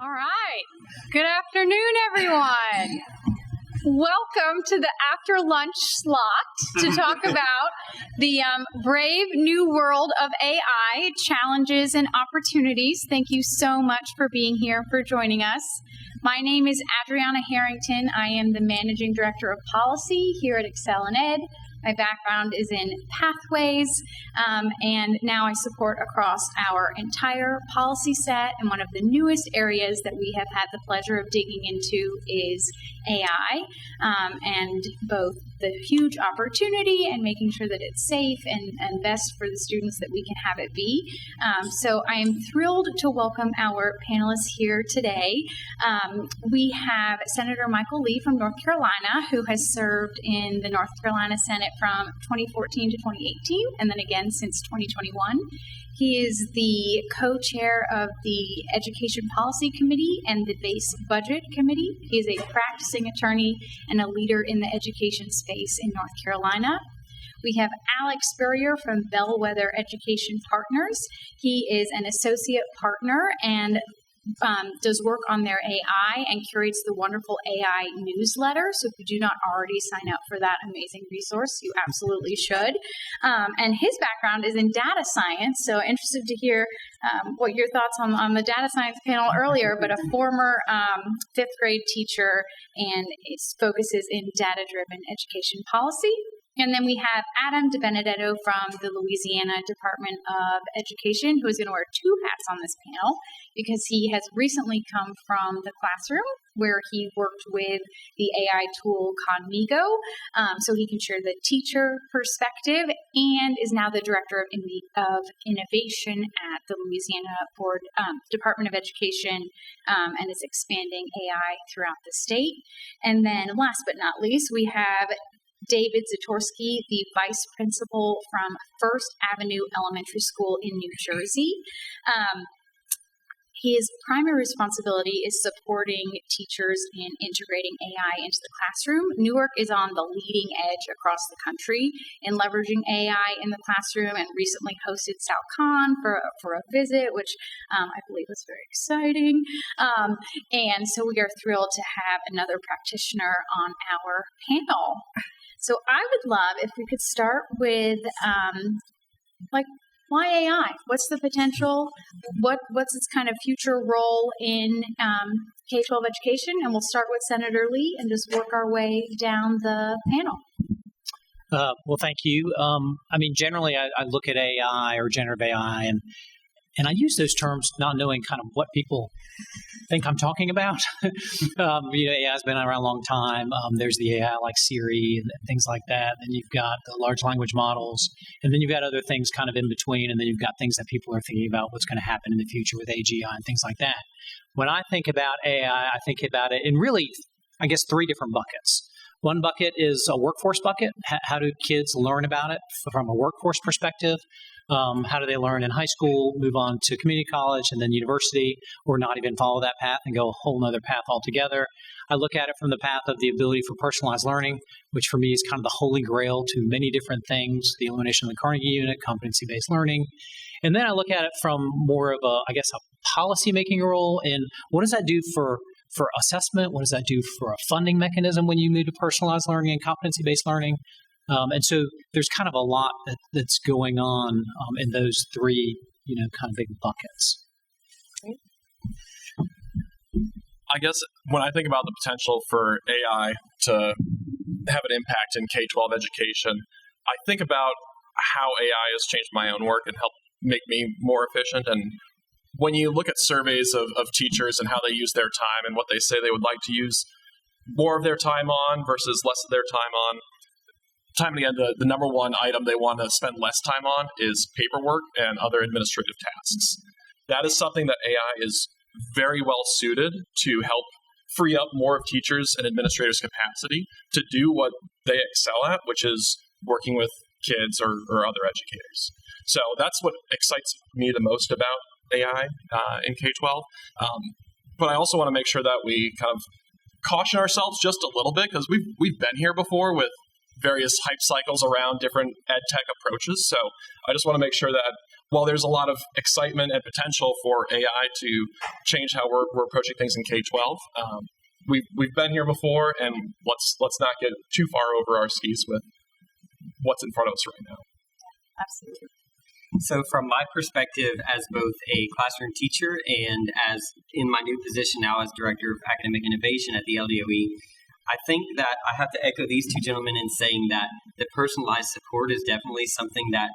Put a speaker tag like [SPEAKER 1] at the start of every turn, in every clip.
[SPEAKER 1] All right. Good afternoon, everyone. Welcome to the after lunch slot to talk about the brave new world of AI, challenges and opportunities. Thank you so much for being here, for joining us. My name is Adriana Harrington. I am the Managing Director of Policy here at ExcelinEd. My background is in pathways, and now I support across our entire policy set. And one of the newest areas that we have had the pleasure of digging into is AI, and both the huge opportunity and making sure that it's safe and best for the students that we can have it be. So I am thrilled to welcome our panelists here today. We have Senator Michael Lee from North Carolina, who has served in the North Carolina Senate from 2014 to 2018, and then again since 2021. He is the co-chair of the Education Policy Committee and the Base Budget Committee. He is a practicing attorney and a leader in the education space in North Carolina. We have Alex Spurrier from Bellwether Education Partners. He is an associate partner and does work on their AI and curates the wonderful AI newsletter. So if you do not already sign up for that amazing resource, you absolutely should. And his background is in data science. So interested to hear what your thoughts on the data science panel earlier, but a former fifth grade teacher, and it focuses in data-driven education policy. And then we have Adam DiBenedetto from the Louisiana Department of Education, who is going to wear two hats on this panel because he has recently come from the classroom where he worked with the AI tool Conmigo, so he can share the teacher perspective, and is now the Director of Innovation at the Louisiana Department of Education, and is expanding AI throughout the state. And then last but not least, we have David Zatorsky, the vice principal from First Avenue Elementary School in New Jersey. His primary responsibility is supporting teachers in integrating AI into the classroom. Newark is on the leading edge across the country in leveraging AI in the classroom, and recently hosted SalCon for a visit, which I believe was very exciting. And so we are thrilled to have another practitioner on our panel. So I would love if we could start with, why AI? What's the potential? What's its kind of future role in K-12 education? And we'll start with Senator Lee and just work our way down the panel.
[SPEAKER 2] Well, thank you. Generally, I look at AI or generative AI, and I use those terms not knowing kind of what people think I'm talking about. AI has been around a long time. There's the AI like Siri and things like that. Then you've got the large language models, and then you've got other things kind of in between, and then you've got things that people are thinking about what's going to happen in the future with AGI and things like that. When I think about AI, I think about it in really, I guess, three different buckets. One bucket is a workforce bucket. How do kids learn about it from a workforce perspective? How do they learn in high school, move on to community college and then university, or not even follow that path and go a whole other path altogether? I look at it from the path of the ability for personalized learning, which for me is kind of the holy grail to many different things, the elimination of the Carnegie unit, competency-based learning. And then I look at it from more of a policy-making role, and what does that do for assessment? What does that do for a funding mechanism when you move to personalized learning and competency-based learning? And so there's kind of a lot that's going on in those three, kind of big buckets.
[SPEAKER 3] I guess when I think about the potential for AI to have an impact in K-12 education, I think about how AI has changed my own work and helped make me more efficient. And when you look at surveys of teachers and how they use their time and what they say they would like to use more of their time on versus less of their time on, time and again, the number one item they want to spend less time on is paperwork and other administrative tasks. That is something that AI is very well suited to help free up more of teachers and administrators' capacity to do what they excel at, which is working with kids or other educators. So that's what excites me the most about AI in K-12. But I also want to make sure that we kind of caution ourselves just a little bit, because we've been here before with various hype cycles around different ed tech approaches. So I just want to make sure that while there's a lot of excitement and potential for AI to change how we're approaching things in K-12, we've been here before, and let's not get too far over our skis with what's in front of us right now.
[SPEAKER 1] Absolutely.
[SPEAKER 4] So from my perspective as both a classroom teacher and as in my new position now as Director of Academic Innovation at the LDOE, I think that I have to echo these two gentlemen in saying that the personalized support is definitely something that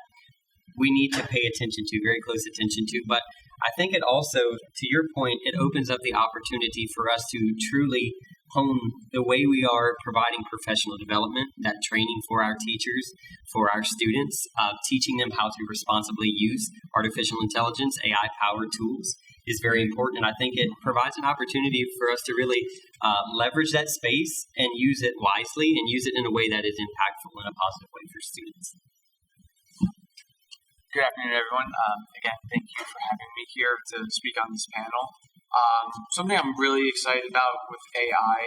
[SPEAKER 4] we need to pay attention to, very close attention to. But I think it also, to your point, it opens up the opportunity for us to truly hone the way we are providing professional development, that training for our teachers, for our students, teaching them how to responsibly use artificial intelligence, AI-powered tools is very important. And I think it provides an opportunity for us to really leverage that space and use it wisely and use it in a way that is impactful in a positive way for students.
[SPEAKER 5] Good afternoon, everyone. Again, thank you for having me here to speak on this panel. Something I'm really excited about with AI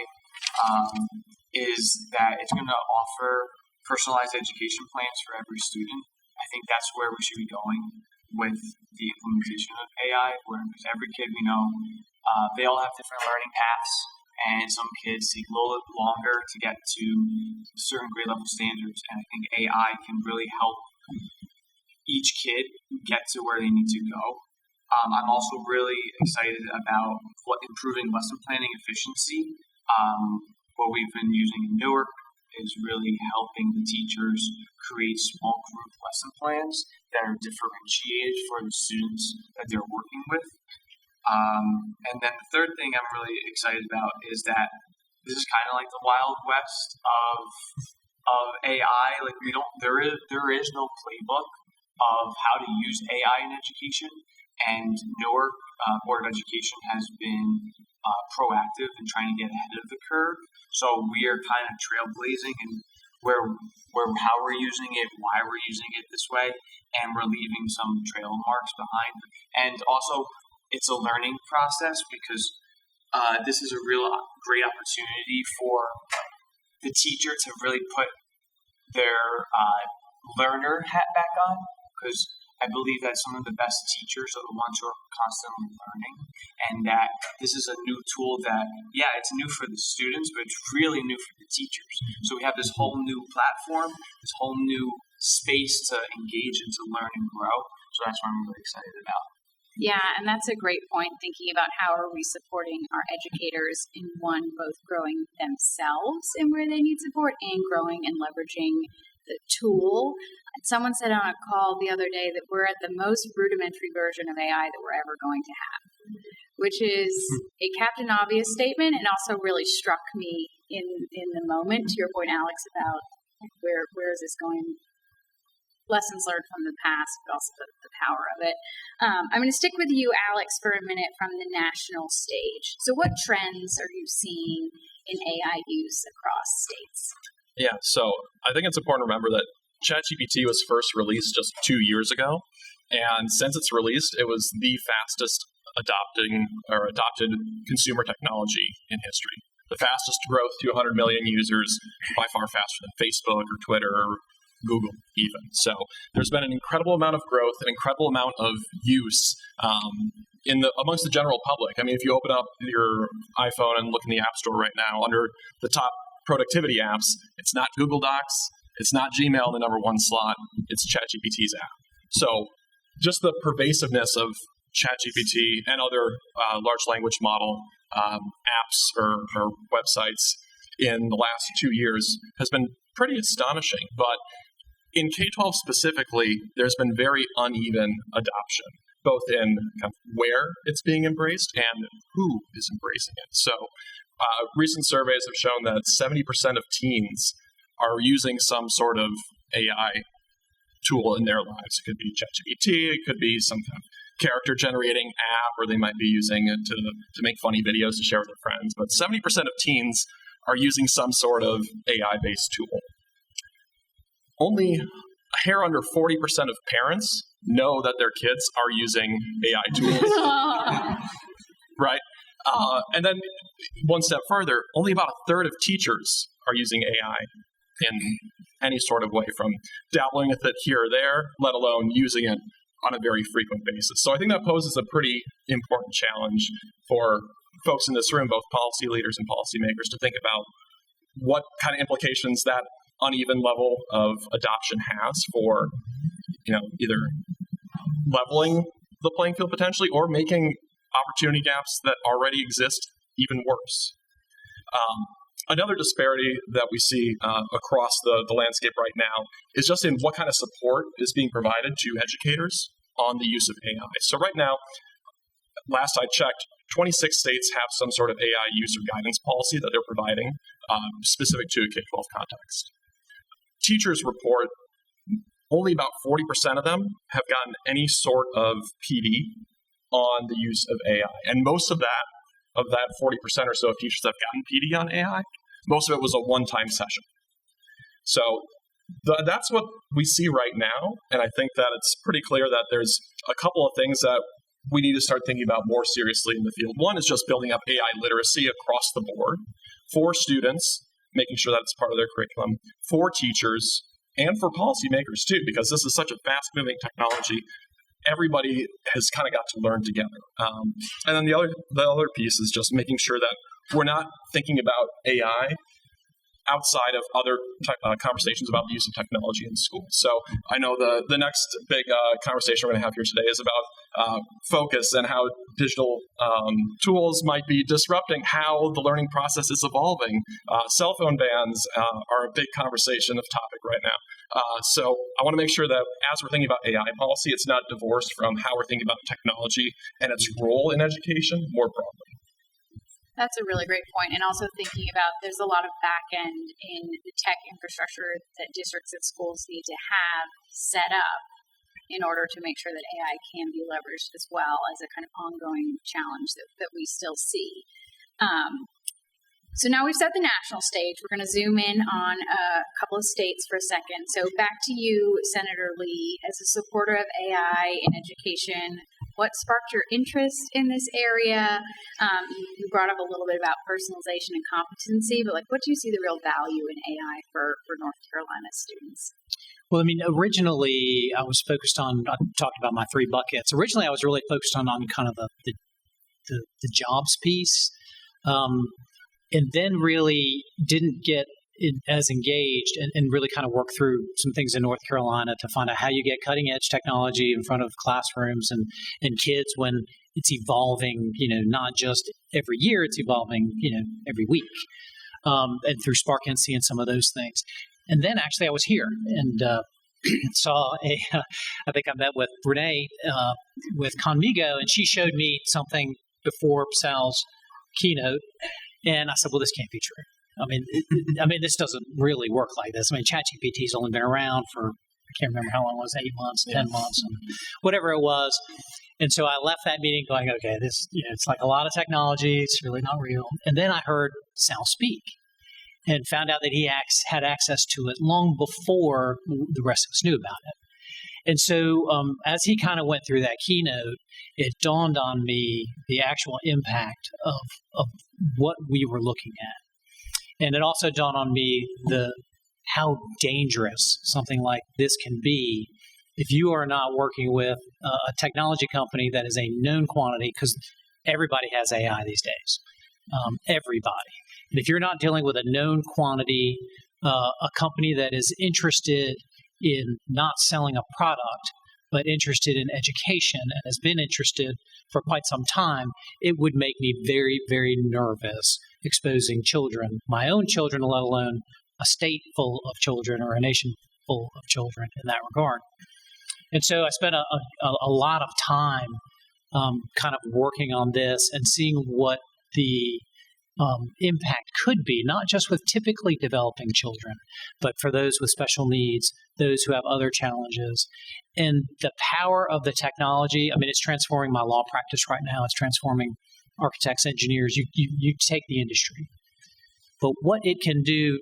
[SPEAKER 5] is that it's going to offer personalized education plans for every student. I think that's where we should be going with the implementation of AI, because every kid we know, they all have different learning paths, and some kids take a little bit longer to get to certain grade level standards, and I think AI can really help each kid get to where they need to go. I'm also really excited about what improving lesson planning efficiency. What we've been using in Newark is really helping the teachers create small group lesson plans that are differentiated for the students that they're working with. And then the third thing I'm really excited about is that this is kind of like the Wild West of AI. Like there is no playbook of how to use AI in education, and Newark Board of Education has been proactive in trying to get ahead of the curve. So we are kind of trailblazing in how we're using it, why we're using it this way, and we're leaving some trail marks behind. And also, it's a learning process because this is a real great opportunity for the teacher to really put their learner hat back on, because I believe that some of the best teachers are the ones who are constantly learning, and that this is a new tool that, it's new for the students, but it's really new for the teachers. So we have this whole new platform, this whole new space to engage and to learn and grow. So that's what I'm really excited about.
[SPEAKER 1] Yeah, and that's a great point, thinking about how are we supporting our educators in both growing themselves and where they need support and growing and leveraging the tool. Someone said on a call the other day that we're at the most rudimentary version of AI that we're ever going to have, which is a Captain Obvious statement, and also really struck me in the moment, to your point, Alex, about where is this going? Lessons learned from the past, but also the power of it. I'm going to stick with you, Alex, for a minute from the national stage. So what trends are you seeing in AI use across states?
[SPEAKER 3] Yeah, so I think it's important to remember that ChatGPT was first released just 2 years ago, and since its release, it was the fastest adopted consumer technology in history. The fastest growth to 100 million users, by far faster than Facebook or Twitter or Google even. So there's been an incredible amount of growth, an incredible amount of use amongst the general public. I mean, if you open up your iPhone and look in the App Store right now, under the top productivity apps, it's not Google Docs, it's not Gmail in the number one slot, it's ChatGPT's app. So just the pervasiveness of ChatGPT and other large language model apps or websites in the last 2 years has been pretty astonishing. But in K-12 specifically, there's been very uneven adoption, both in kind of where it's being embraced and who is embracing it. So recent surveys have shown that 70% of teens are using some sort of AI tool in their lives. It could be ChatGPT, it could be some kind of character-generating app, or they might be using it to make funny videos to share with their friends. But 70% of teens are using some sort of AI-based tool. Only a hair under 40% of parents know that their kids are using AI tools. Right? And then one step further, only about a third of teachers are using AI in any sort of way, from dabbling with it here or there, let alone using it on a very frequent basis. So I think that poses a pretty important challenge for folks in this room, both policy leaders and policymakers, to think about what kind of implications that uneven level of adoption has for, either leveling the playing field potentially or making opportunity gaps that already exist even worse. Another disparity that we see across the landscape right now is just in what kind of support is being provided to educators on the use of AI. So right now, last I checked, 26 states have some sort of AI use or guidance policy that they're providing specific to a K-12 context. Teachers report only about 40% of them have gotten any sort of PD on the use of AI. And most of that 40% or so of teachers that have gotten PD on AI, most of it was a one-time session. So that's what we see right now. And I think that it's pretty clear that there's a couple of things that we need to start thinking about more seriously in the field. One is just building up AI literacy across the board for students, making sure that it's part of their curriculum, for teachers, and for policymakers too, because this is such a fast-moving technology. Everybody has kind of got to learn together. And then the other piece is just making sure that we're not thinking about AI outside of other conversations about the use of technology in schools. So I know the next big conversation we're going to have here today is about focus and how digital tools might be disrupting how the learning process is evolving. Cell phone bans are a big conversation of topic right now. So I want to make sure that as we're thinking about AI policy, it's not divorced from how we're thinking about technology and its role in education more broadly.
[SPEAKER 1] That's a really great point. And also thinking about there's a lot of back end in the tech infrastructure that districts and schools need to have set up in order to make sure that AI can be leveraged as well as a kind of ongoing challenge that we still see. So now we've set the national stage. We're going to zoom in on a couple of states for a second. So back to you, Senator Lee, as a supporter of AI in education. What sparked your interest in this area? You brought up a little bit about personalization and competency, but what do you see the real value in AI for North Carolina students?
[SPEAKER 2] Well, originally I was focused on, I talked about my three buckets. Originally I was really focused on kind of the jobs piece, and then really didn't get as engaged and really kind of work through some things in North Carolina to find out how you get cutting edge technology in front of classrooms and kids when it's evolving, not just every year, it's evolving, every week, and through Spark NC and some of those things. And then actually I was here and saw I think I met with Renee with Conmigo, and she showed me something before Sal's keynote, and I said, well, this can't be true. This doesn't really work like this. ChatGPT's only been around for, I can't remember how long it was, 8 months, 10 months, and whatever it was. And so I left that meeting going, okay, this, it's like a lot of technology. It's really not real. And then I heard Sal speak and found out that he had access to it long before the rest of us knew about it. And so as he kind of went through that keynote, it dawned on me the actual impact of what we were looking at. And it also dawned on me how dangerous something like this can be if you are not working with a technology company that is a known quantity, because everybody has AI these days. Everybody. And if you're not dealing with a known quantity, a company that is interested in not selling a product, but interested in education and has been interested for quite some time, it would make me very, very nervous exposing children, my own children, let alone a state full of children or a nation full of children in that regard. And so I spent a lot of time kind of working on this and seeing what the impact could be, not just with typically developing children, but for those with special needs, those who have other challenges. And the power of the technology, it's transforming my law practice right now. It's transforming architects, engineers. You take the industry. But what it can do,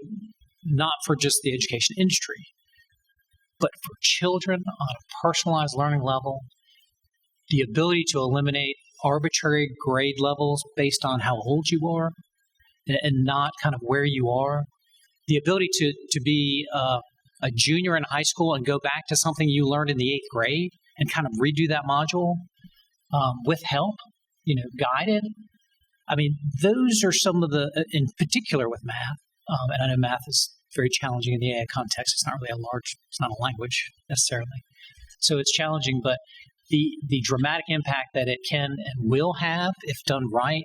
[SPEAKER 2] not for just the education industry, but for children on a personalized learning level, the ability to eliminate arbitrary grade levels based on how old you are and not kind of where you are, the ability to be a junior in high school and go back to something you learned in the 8th grade and kind of redo that module with help, guided. I mean, those are some of in particular with math, and I know math is very challenging in the AI context. It's not really it's not a language necessarily. So it's challenging, but the dramatic impact that it can and will have, if done right,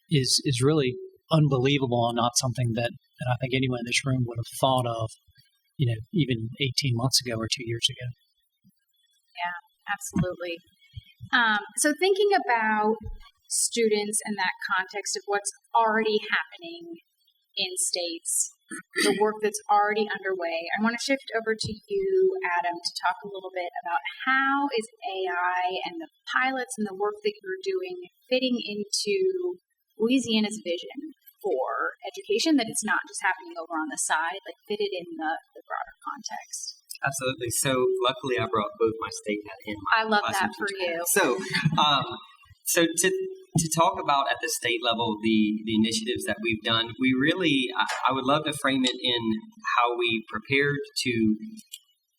[SPEAKER 2] is really unbelievable, and not something that I think anyone in this room would have thought of, even 18 months ago or 2 years ago.
[SPEAKER 1] Yeah, absolutely. So thinking about students in that context of what's already happening in states, the work that's already underway, I want to shift over to you, Adam, to talk a little bit about how is AI and the pilots and the work that you're doing fitting into Louisiana's vision for education, that it's not just happening over on the side, like fitted in the broader context.
[SPEAKER 4] Absolutely. So luckily I brought both my state hat and my
[SPEAKER 1] I love that for you.
[SPEAKER 4] So to talk about at the state level the initiatives that we've done, we really, I would love to frame it in how we prepared to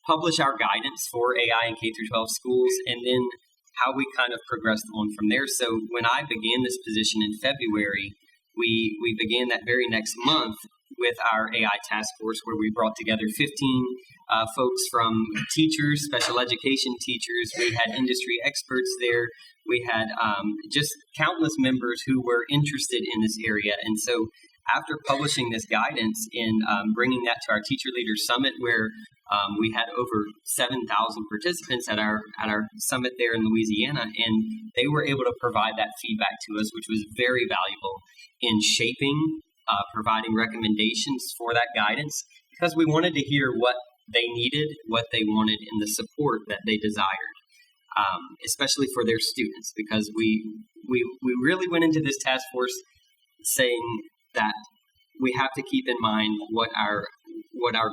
[SPEAKER 4] publish our guidance for AI in K-12 schools, and then how we kind of progressed on from there. So when I began this position in February, we began that very next month with our AI task force, where we brought together 15 folks from teachers, special education teachers. We had industry experts there. We had just countless members who were interested in this area. And so after publishing this guidance and bringing that to our Teacher Leader Summit, where we had over 7,000 participants at our summit there in Louisiana, and they were able to provide that feedback to us, which was very valuable in shaping, providing recommendations for that guidance, because we wanted to hear what they needed, what they wanted, and the support that they desired, especially for their students, because we really went into this task force saying that we have to keep in mind what our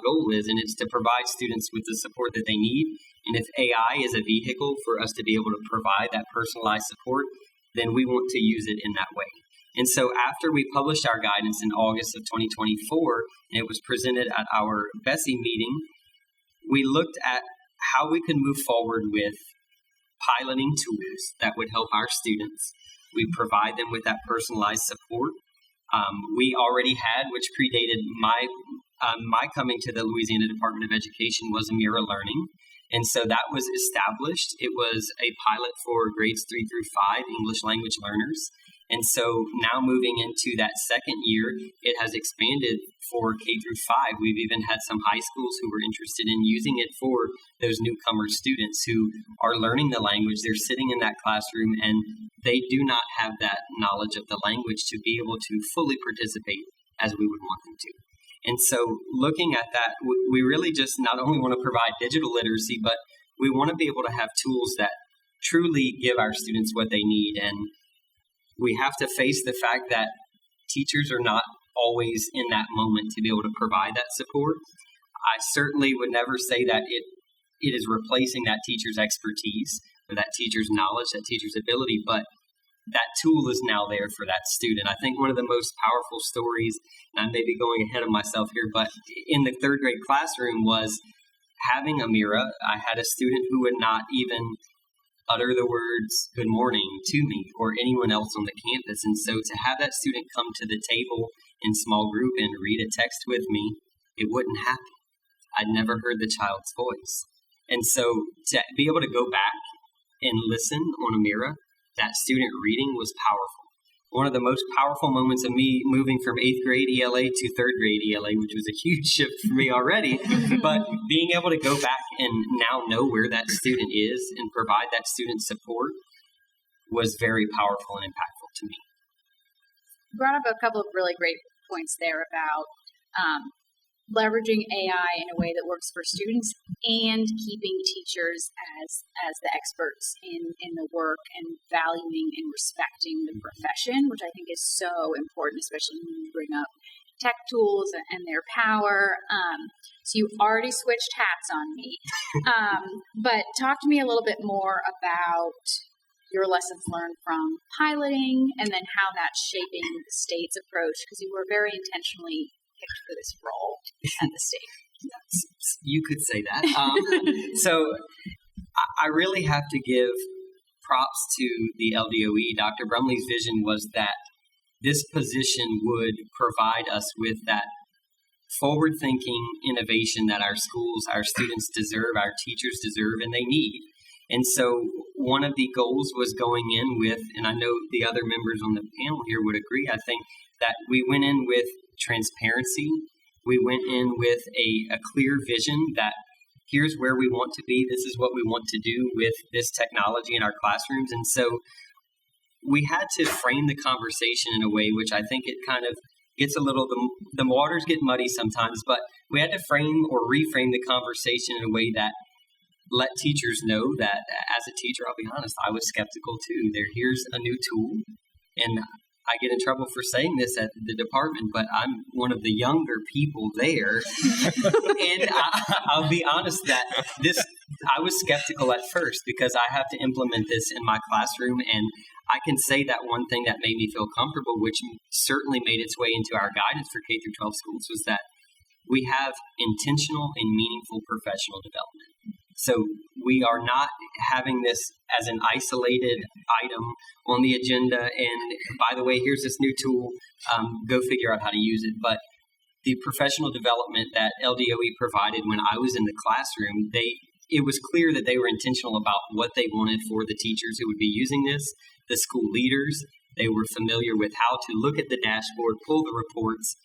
[SPEAKER 4] goal is, and it's to provide students with the support that they need. And if AI is a vehicle for us to be able to provide that personalized support, then we want to use it in that way. And so after we published our guidance in August of 2024, and it was presented at our Bessie meeting, we looked at how we could move forward with piloting tools that would help our students. We provide them with that personalized support. We already had, which predated my coming to the Louisiana Department of Education, was Amira Learning. And so that was established. It was a pilot for grades 3 through 5 English language learners. And so now moving into that second year, it has expanded for K through 5. We've even had some high schools who were interested in using it for those newcomer students who are learning the language. They're sitting in that classroom and they do not have that knowledge of the language to be able to fully participate as we would want them to. And so looking at that, we really just not only want to provide digital literacy, but we want to be able to have tools that truly give our students what they need. And we have to face the fact that teachers are not always in that moment to be able to provide that support. I certainly would never say that it is replacing that teacher's expertise or that teacher's knowledge, that teacher's ability, but that tool is now there for that student. I think one of the most powerful stories, and I may be going ahead of myself here, but in the third grade classroom was having Amira. I had a student who would not even utter the words "good morning" to me or anyone else on the campus. And so to have that student come to the table in small group and read a text with me, it wouldn't happen. I'd never heard the child's voice. And so to be able to go back and listen on Amira, that student reading was powerful. One of the most powerful moments of me moving from 8th grade ELA to 3rd grade ELA, which was a huge shift for me already, but being able to go back and now know where that student is and provide that student support was very powerful and impactful to me.
[SPEAKER 1] You brought up a couple of really great points there about leveraging AI in a way that works for students and keeping teachers as the experts in the work and valuing and respecting the profession, which I think is so important, especially when you bring up tech tools and their power. So you already switched hats on me. But talk to me a little bit more about your lessons learned from piloting and then how that's shaping the state's approach, because you were very intentionally picked for this role at the state.
[SPEAKER 4] You could say that. So I really have to give props to the LDOE. Dr. Brumley's vision was that this position would provide us with that forward-thinking innovation that our schools, our students deserve, our teachers deserve, and they need. And so one of the goals was going in with, and I know the other members on the panel here would agree, I think that we went in with transparency. We went in with a clear vision that here's where we want to be. This is what we want to do with this technology in our classrooms. And so we had to frame the conversation in a way which I think it kind of gets a little, the waters get muddy sometimes, but we had to frame or reframe the conversation in a way that let teachers know that as a teacher, I'll be honest, I was skeptical too. Here's a new tool, and I get in trouble for saying this at the department, but I'm one of the younger people there. And I'll be honest that I was skeptical at first because I have to implement this in my classroom. And I can say that one thing that made me feel comfortable, which certainly made its way into our guidance for K through 12 schools, was that we have intentional and meaningful professional development. So we are not having this as an isolated item on the agenda. And by the way, here's this new tool. Go figure out how to use it. But the professional development that LDOE provided when I was in the classroom, it was clear that they were intentional about what they wanted for the teachers who would be using this, the school leaders. They were familiar with how to look at the dashboard, pull the reports,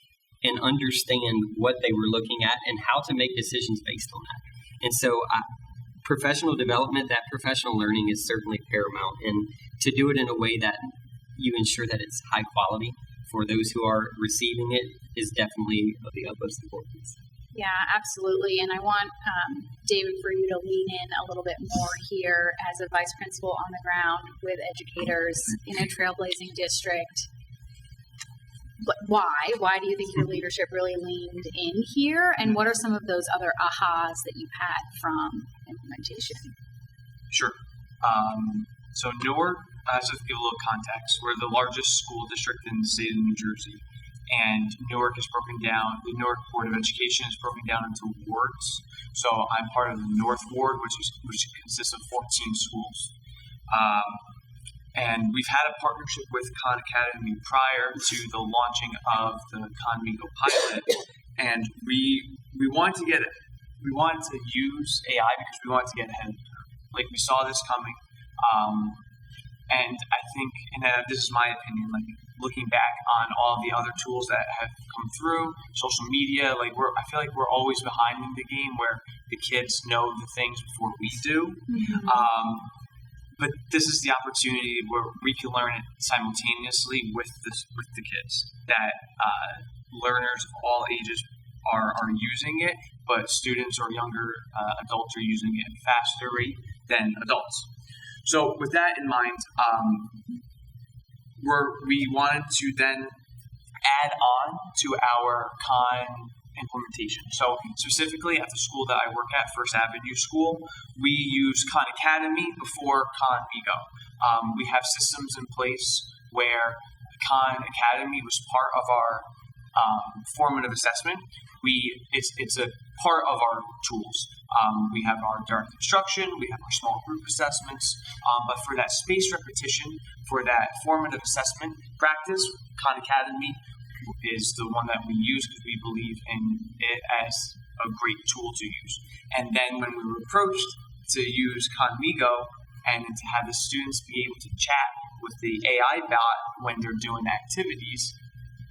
[SPEAKER 4] and understand what they were looking at and how to make decisions based on that. And so professional development, that professional learning is certainly paramount. And to do it in a way that you ensure that it's high quality for those who are receiving it is definitely of the utmost importance.
[SPEAKER 1] Yeah, absolutely. And I want, David, for you to lean in a little bit more here as a vice principal on the ground with educators in a trailblazing district. But why? Why do you think your leadership really leaned in here? And what are some of those other ahas that you've had from implementation?
[SPEAKER 5] Sure. So Newark, just to give a little context, we're the largest school district in the state of New Jersey. And Newark is broken down, the Newark Board of Education is broken down into wards. So I'm part of the North Ward, which consists of 14 schools. And we've had a partnership with Khan Academy prior to the launching of the Khan Migo pilot, and we wanted to use AI because we wanted to get ahead of the curve. Like, we saw this coming, and I think, and this is my opinion, like looking back on all the other tools that have come through, social media, I feel like we're always behind in the game where the kids know the things before we do. Mm-hmm. But this is the opportunity where we can learn it simultaneously with the kids. That learners of all ages are using it, but students or younger adults are using it at a faster rate than adults. So with that in mind, we wanted to then add on to our Khan implementation. So specifically at the school that I work at, First Avenue School, we use Khan Academy before Khan Migo. We have systems in place where Khan Academy was part of our formative assessment. It's a part of our tools. We have our direct instruction, we have our small group assessments, but for that spaced repetition, for that formative assessment practice, Khan Academy is the one that we use because we believe in it as a great tool to use. And then when we were approached to use Khan Migo and to have the students be able to chat with the AI bot when they're doing activities,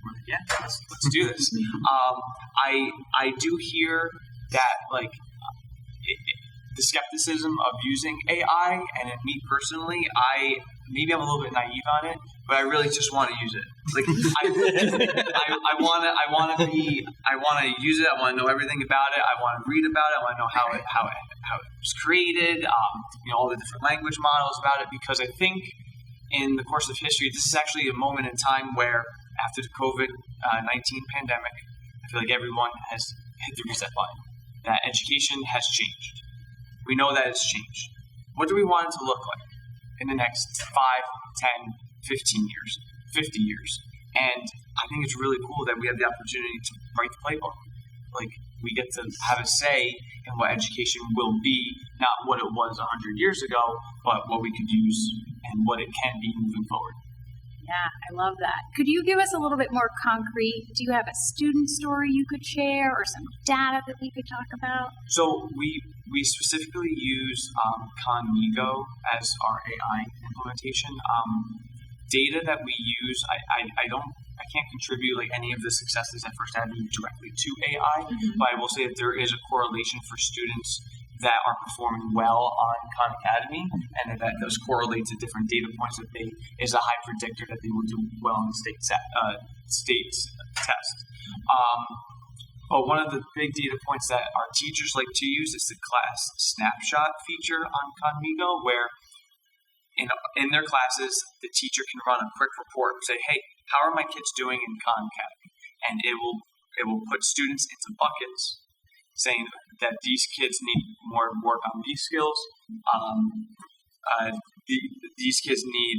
[SPEAKER 5] we're like, yeah, let's do this. I do hear that the skepticism of using AI, and in me personally, maybe I'm a little bit naive on it, but I really just want to use it. I want to use it. I want to know everything about it. I want to read about it. I want to know how it was created. All the different language models about it, because I think in the course of history, this is actually a moment in time where after the COVID-19 pandemic, I feel like everyone has hit the reset button. That education has changed. We know that it's changed. What do we want it to look like in the next 5, 10, 15 years, 50 years? And I think it's really cool that we have the opportunity to write the playbook. we get to have a say in what education will be, not what it was 100 years ago, but what we could use and what it can be moving forward.
[SPEAKER 1] Yeah, I love that. Could you give us a little bit more concrete? Do you have a student story you could share or some data that we could talk about?
[SPEAKER 5] So we specifically use Conmigo as our AI implementation. Data that we use, I can't contribute like any of the successes at First Avenue directly to AI, but I will say that there is a correlation for students that are performing well on Khan Academy, and that those correlate to different data points that is a high predictor that they will do well on the state's test. But one of the big data points that our teachers like to use is the class snapshot feature on Conmigo, where in their classes, the teacher can run a quick report and say, hey, how are my kids doing in Khan Academy? And it will put students into buckets, saying that these kids need more work on these skills. These kids need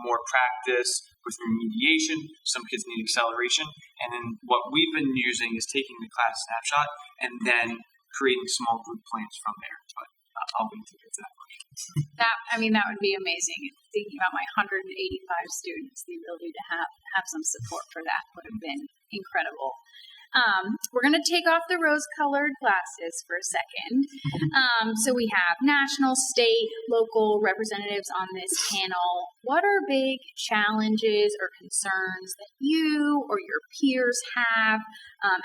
[SPEAKER 5] more practice with remediation. Some kids need acceleration. And then what we've been using is taking the class snapshot and then creating small group plans from there. But I'll wait to get to that question.
[SPEAKER 1] That would be amazing. Thinking about my 185 students, the ability to have some support for that would have been incredible. We're going to take off the rose-colored glasses for a second. So we have national, state, local representatives on this panel. What are big challenges or concerns that you or your peers have?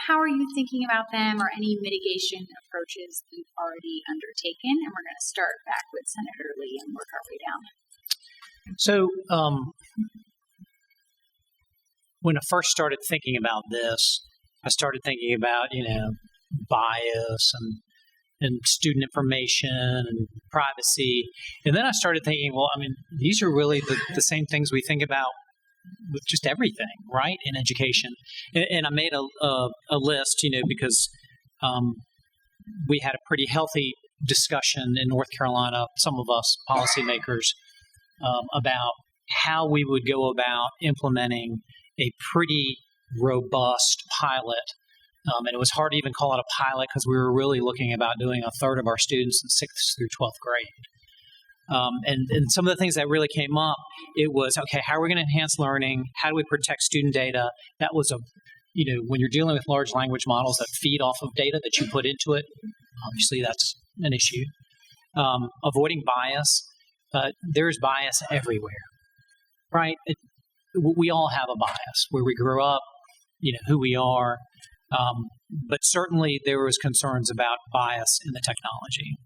[SPEAKER 1] How are you thinking about them, or any mitigation approaches that you've already undertaken? And we're going to start back with Senator Lee and work our way down.
[SPEAKER 2] So when I first started thinking about this, I started thinking about, bias and student information and privacy. And then I started thinking, these are really the same things we think about with just everything, right, in education. And I made a list, because we had a pretty healthy discussion in North Carolina, some of us policymakers, about how we would go about implementing a pretty robust pilot. And it was hard to even call it a pilot because we were really looking about doing a third of our students in 6th through 12th grade. And some of the things that really came up, it was, okay, how are we going to enhance learning? How do we protect student data? That was when you're dealing with large language models that feed off of data that you put into it, obviously that's an issue. Avoiding bias. There's bias everywhere, right? We all have a bias where we grew up, who we are. But certainly there was concerns about bias in the technology.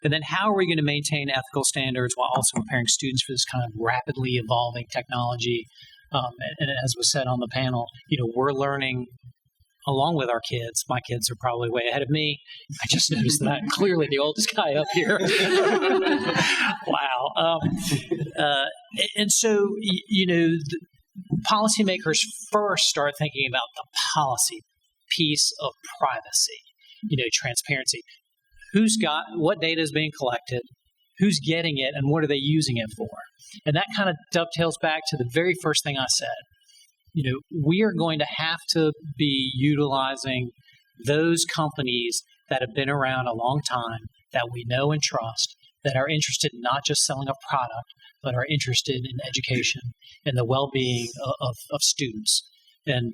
[SPEAKER 2] And then how are we going to maintain ethical standards while also preparing students for this kind of rapidly evolving technology? And as was said on the panel, we're learning along with our kids. My kids are probably way ahead of me. I just noticed that I'm clearly the oldest guy up here. Wow. And so, policymakers first start thinking about the policy piece of privacy, transparency. What data is being collected, who's getting it, and what are they using it for? And that kind of dovetails back to the very first thing I said. We are going to have to be utilizing those companies that have been around a long time, that we know and trust, that are interested in not just selling a product, but are interested in education and the well-being of students. And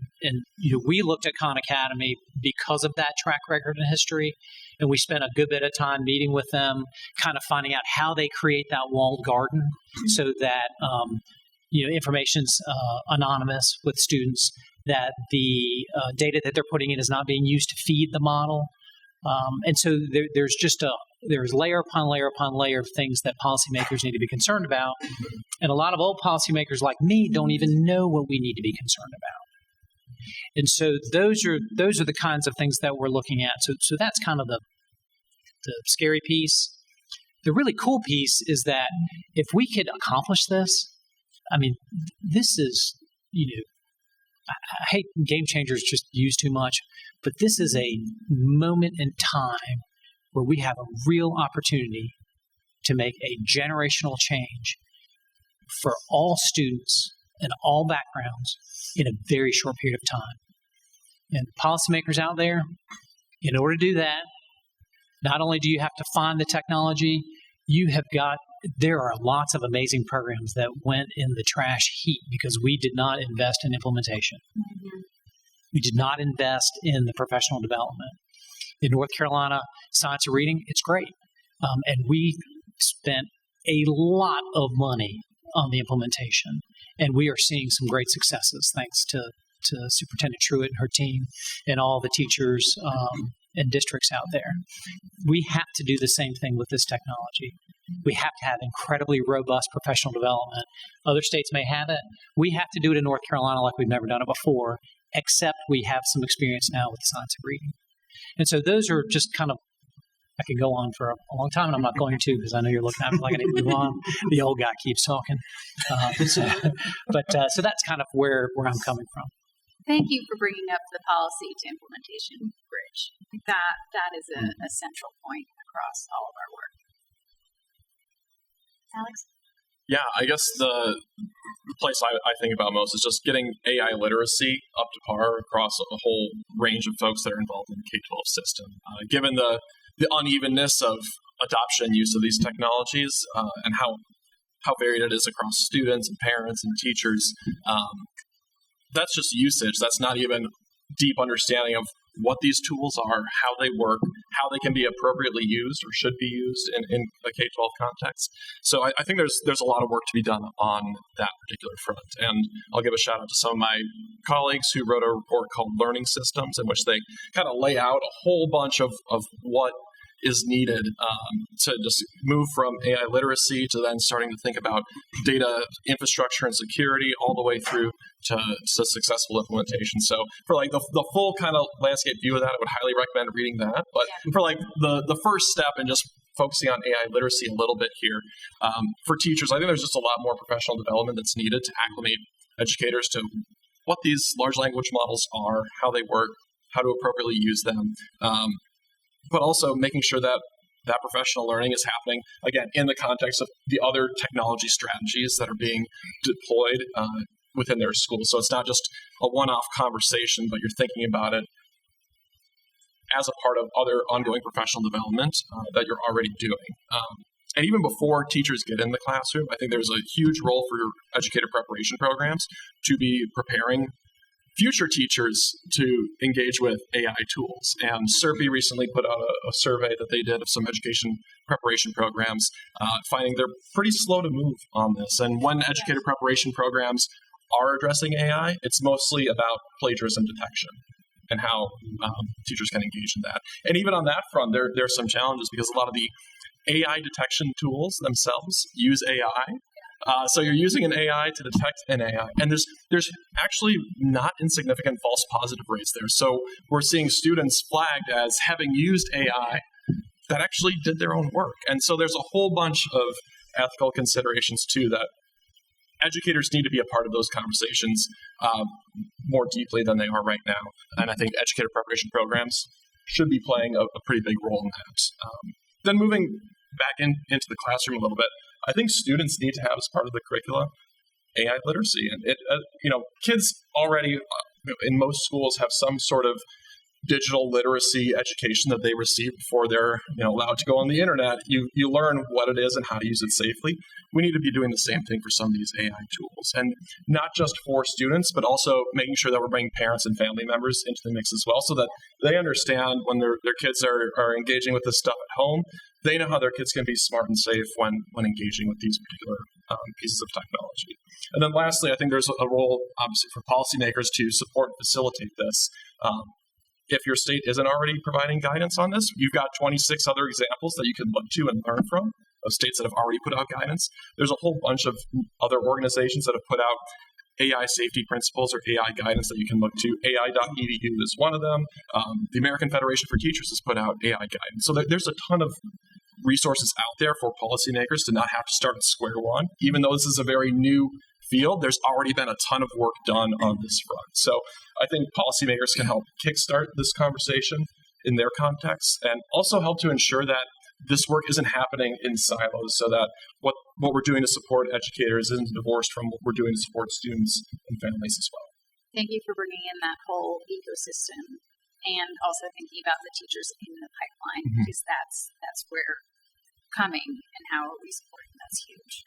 [SPEAKER 2] we looked at Khan Academy because of that track record and history, and we spent a good bit of time meeting with them, kind of finding out how they create that walled garden so that information's anonymous with students, that the data that they're putting in is not being used to feed the model. And so there's layer upon layer upon layer of things that policymakers need to be concerned about. And a lot of old policymakers like me don't even know what we need to be concerned about. And so those are the kinds of things that we're looking at. So that's kind of the scary piece. The really cool piece is that if we could accomplish this, this is, I hate game changers just used too much, but this is a moment in time where we have a real opportunity to make a generational change for all students and all backgrounds in a very short period of time. And policymakers out there, In order to do that, not only do you have to find the technology, there are lots of amazing programs that went in the trash heap because we did not invest in implementation.
[SPEAKER 1] Mm-hmm.
[SPEAKER 2] We did not invest in the professional development. In North Carolina, science of reading, it's great. And we spent a lot of money on the implementation. And we are seeing some great successes thanks to Superintendent Truitt and her team and all the teachers and districts out there. We have to do the same thing with this technology. We have to have incredibly robust professional development. Other states may have it. We have to do it in North Carolina like we've never done it before, except we have some experience now with the science of reading. And so those are just kind of, I could go on for a long time, and I'm not going to because I know you're looking at me like I need to move on. The old guy keeps talking. So that's kind of where I'm coming from.
[SPEAKER 1] Thank you for bringing up the policy to implementation bridge. That is a central point across all of our work. Alex?
[SPEAKER 3] Yeah, I guess the place I think about most is just getting AI literacy up to par across a whole range of folks that are involved in the K-12 system. Given the unevenness of adoption use of these technologies and how varied it is across students and parents and teachers, that's just usage. That's not even deep understanding of what these tools are, how they work, how they can be appropriately used or should be used in a K-12 context. So I think there's a lot of work to be done on that particular front. And I'll give a shout out to some of my colleagues who wrote a report called Learning Systems, in which they kind of lay out a whole bunch of what is needed to just move from AI literacy to then starting to think about data infrastructure and security all the way through to successful implementation. So for like the full kind of landscape view of that, I would highly recommend reading that. But for like the first step and just focusing on AI literacy a little bit here, for teachers, I think there's just a lot more professional development that's needed to acclimate educators to what these large language models are, how they work, how to appropriately use them. But also making sure that professional learning is happening, again, in the context of the other technology strategies that are being deployed within their school. So it's not just a one-off conversation, but you're thinking about it as a part of other ongoing professional development that you're already doing. And even before teachers get in the classroom, I think there's a huge role for your educator preparation programs to be preparing future teachers to engage with AI tools. And SERPI recently put out a survey that they did of some education preparation programs, finding they're pretty slow to move on this. And when educator preparation programs are addressing AI, it's mostly about plagiarism detection and how teachers can engage in that. And even on that front, there are some challenges because a lot of the AI detection tools themselves use AI. So you're using an AI to detect an AI, and there's actually not insignificant false positive rates there. So we're seeing students flagged as having used AI that actually did their own work. And so there's a whole bunch of ethical considerations too that educators need to be a part of those conversations more deeply than they are right now. And I think educator preparation programs should be playing a pretty big role in that. Then moving back into the classroom a little bit, I think students need to have as part of the curricula AI literacy. And kids already in most schools have some sort of digital literacy education that they receive before they're allowed to go on the internet. You learn what it is and how to use it safely. We need to be doing the same thing for some of these AI tools, and not just for students, but also making sure that we're bringing parents and family members into the mix as well, so that they understand when their kids are engaging with this stuff at home. They know how their kids can be smart and safe when engaging with these particular pieces of technology. And then lastly, I think there's a role, obviously, for policymakers to support and facilitate this. If your state isn't already providing guidance on this, you've got 26 other examples that you can look to and learn from of states that have already put out guidance. There's a whole bunch of other organizations that have put out AI safety principles or AI guidance that you can look to. AI.edu is one of them. The American Federation for Teachers has put out AI guidance. So there's a ton of resources out there for policymakers to not have to start at square one. Even though this is a very new field, there's already been a ton of work done on this front. So I think policymakers can help kickstart this conversation in their context and also help to ensure that this work isn't happening in silos, so that what we're doing to support educators isn't divorced from what we're doing to support students and families as well.
[SPEAKER 1] Thank you for bringing in that whole ecosystem and also thinking about the teachers in the pipeline, because that's where coming and how are we supporting, that's huge.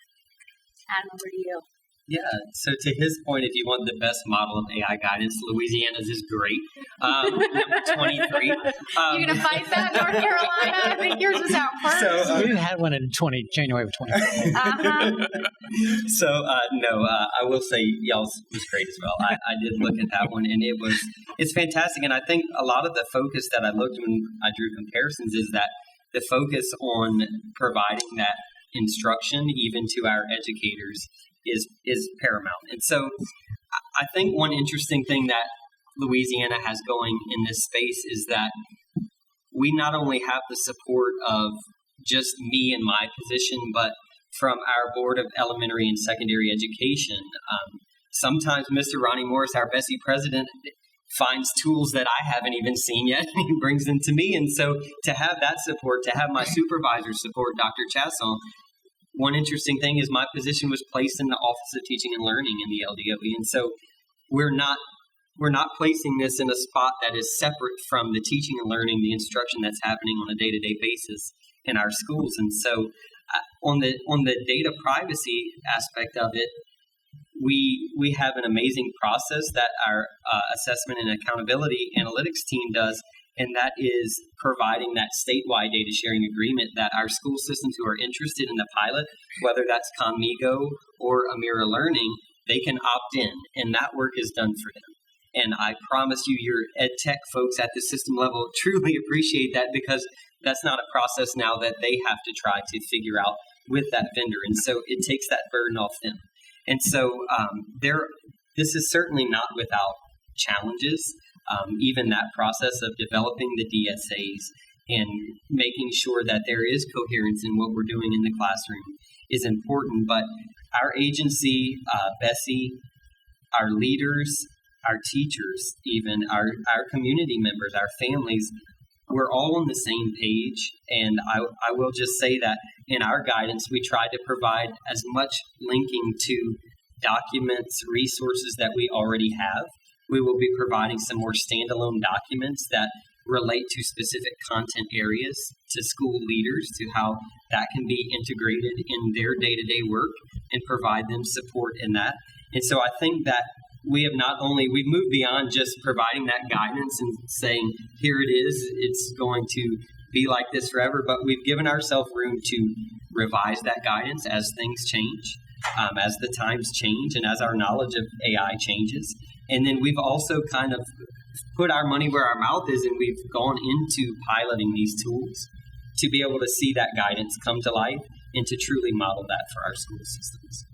[SPEAKER 1] Adam, over to you.
[SPEAKER 4] Yeah, so to his point, if you want the best model of AI guidance, Louisiana's is great. Number 23.
[SPEAKER 1] You're going to fight that, North Carolina? I think yours was out first.
[SPEAKER 2] So, we had one in January of 20.
[SPEAKER 4] I will say y'all's was great as well. I did look at that one, and it's fantastic. And I think a lot of the focus that I looked when I drew comparisons is that the focus on providing that instruction, even to our educators, is paramount. And so I think one interesting thing that Louisiana has going in this space is that we not only have the support of just me and my position, but from our Board of Elementary and Secondary Education. Sometimes Mr. Ronnie Morris, our Bessie president, finds tools that I haven't even seen yet, and he brings them to me. And so to have that support, to have my supervisor support, Dr. Chasson, one interesting thing is my position was placed in the Office of Teaching and Learning in the LDOE. And so we're not placing this in a spot that is separate from the teaching and learning, the instruction that's happening on a day-to-day basis in our schools. And so on the data privacy aspect of it, we have an amazing process that our assessment and accountability analytics team does, and that is providing that statewide data sharing agreement that our school systems who are interested in the pilot, whether that's Conmigo or Amira Learning, they can opt in, and that work is done for them. And I promise you, your ed tech folks at the system level truly appreciate that, because that's not a process now that they have to try to figure out with that vendor. And so it takes that burden off them. And so this is certainly not without challenges. Even that process of developing the DSAs and making sure that there is coherence in what we're doing in the classroom is important. But our agency, Bessie, our leaders, our teachers, even our community members, our families, we're all on the same page. And I will just say that in our guidance, we try to provide as much linking to documents, resources that we already have. We will be providing some more standalone documents that relate to specific content areas to school leaders, to how that can be integrated in their day-to-day work and provide them support in that. And so I think that we've moved beyond just providing that guidance and saying, here it is, it's going to be like this forever, but we've given ourselves room to revise that guidance as things change, as the times change, and as our knowledge of AI changes. And then we've also kind of put our money where our mouth is, and we've gone into piloting these tools to be able to see that guidance come to life and to truly model that for our school systems.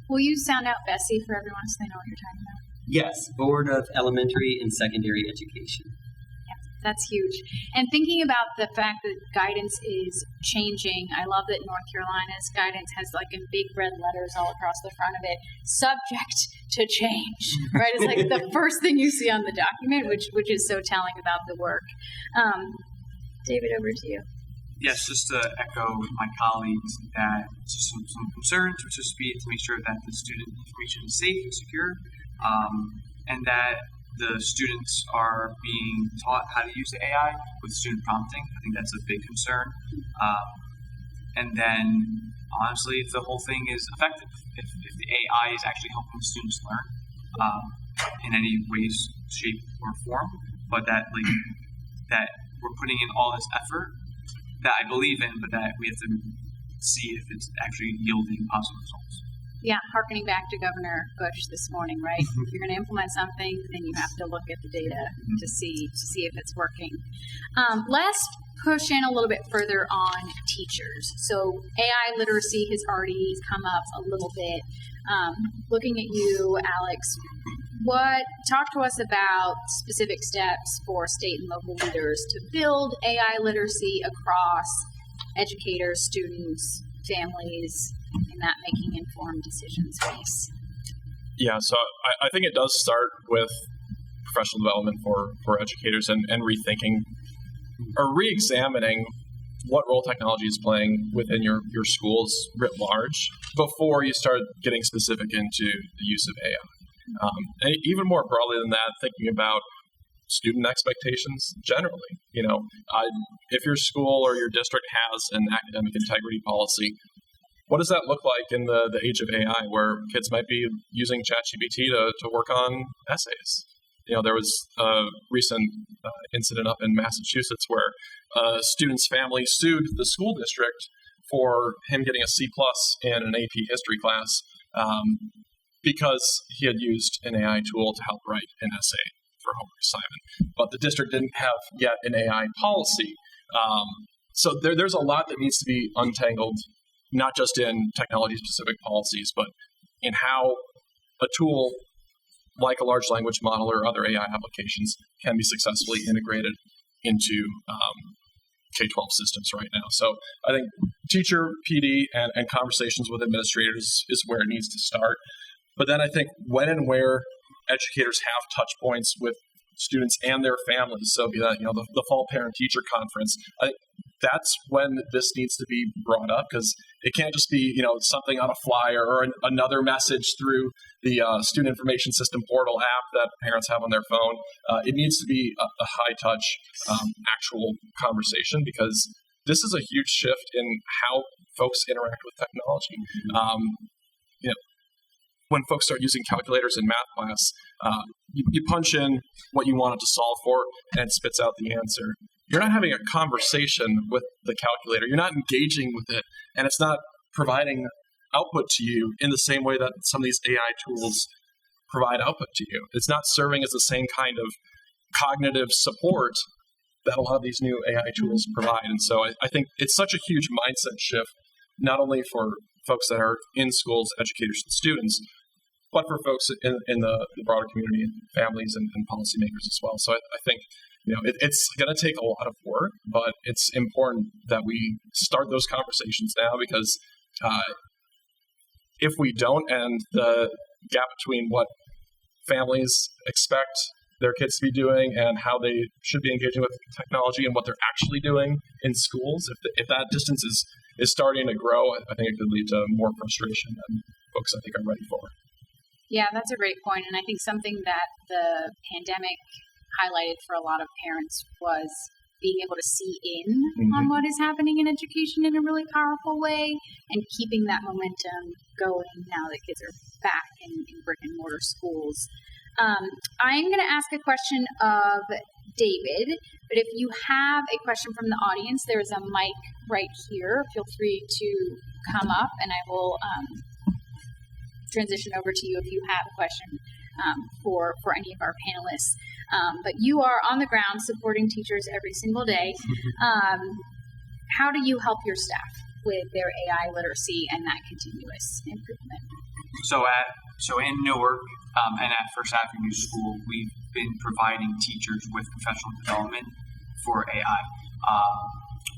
[SPEAKER 1] Will you sound out Bessie for everyone so they know what you're talking about?
[SPEAKER 4] Yes, Board of Elementary and Secondary Education.
[SPEAKER 1] That's huge. And thinking about the fact that guidance is changing, I love that North Carolina's guidance has like in big red letters all across the front of it, subject to change, right? It's like the first thing you see on the document, which is so telling about the work. David, over to you.
[SPEAKER 5] Yes, just to echo my colleagues that just some concerns, which is to make sure that the student information is safe and secure, and that the students are being taught how to use the AI with student prompting. I think that's a big concern. And then, honestly, if the whole thing is effective, if the AI is actually helping students learn in any ways, shape, or form, but that we're putting in all this effort that I believe in, but that we have to see if it's actually yielding positive results.
[SPEAKER 1] Yeah, harkening back to Governor Bush this morning, right? If you're going to implement something, then you have to look at the data to see if it's working. Let's push in a little bit further on teachers. So AI literacy has already come up a little bit. Looking at you, Alex, talk to us about specific steps for state and local leaders to build AI literacy across educators, students, families, in that making informed decision space.
[SPEAKER 3] Yeah, so I think it does start with professional development for educators and rethinking or re-examining what role technology is playing within your schools writ large before you start getting specific into the use of AI. And even more broadly than that, thinking about student expectations generally. If your school or your district has an academic integrity policy, what does that look like in the age of AI, where kids might be using ChatGPT to work on essays? There was a recent incident up in Massachusetts where a student's family sued the school district for him getting a C+ in an AP history class because he had used an AI tool to help write an essay for homework assignment. But the district didn't have yet an AI policy. So there's a lot that needs to be untangled, not just in technology-specific policies, but in how a tool like a large language model or other AI applications can be successfully integrated into K-12 systems right now. So I think teacher, PD, and conversations with administrators is where it needs to start. But then I think when and where educators have touch points with students and their families, so be that the fall parent-teacher conference, I think that's when this needs to be brought up, because it can't just be something on a flyer or another message through the student information system portal app that parents have on their phone. It needs to be a high-touch, actual conversation, because this is a huge shift in how folks interact with technology. When folks start using calculators in math class, you punch in what you want it to solve for, and it spits out the answer. You're not having a conversation with the calculator. You're not engaging with it, and it's not providing output to you in the same way that some of these AI tools provide output to you. It's not serving as the same kind of cognitive support that a lot of these new AI tools provide. And so I think it's such a huge mindset shift, not only for folks that are in schools, educators and students, but for folks in the broader community, and families and policymakers as well. So I think it's going to take a lot of work, but it's important that we start those conversations now, because if we don't, and the gap between what families expect their kids to be doing and how they should be engaging with technology and what they're actually doing in schools, if that distance is starting to grow, I think it could lead to more frustration than folks I think are ready for.
[SPEAKER 1] Yeah, that's a great point. And I think something that the pandemic highlighted for a lot of parents was being able to see in on what is happening in education in a really powerful way, and keeping that momentum going now that kids are back in brick and mortar schools. I'm going to ask a question of David, but if you have a question from the audience, there's a mic right here. Feel free to come up, and I will transition over to you if you have a question for any of our panelists. But you are on the ground supporting teachers every single day. How do you help your staff with their AI literacy and that continuous improvement?
[SPEAKER 5] So in Newark and at First Avenue School, we've been providing teachers with professional development for AI.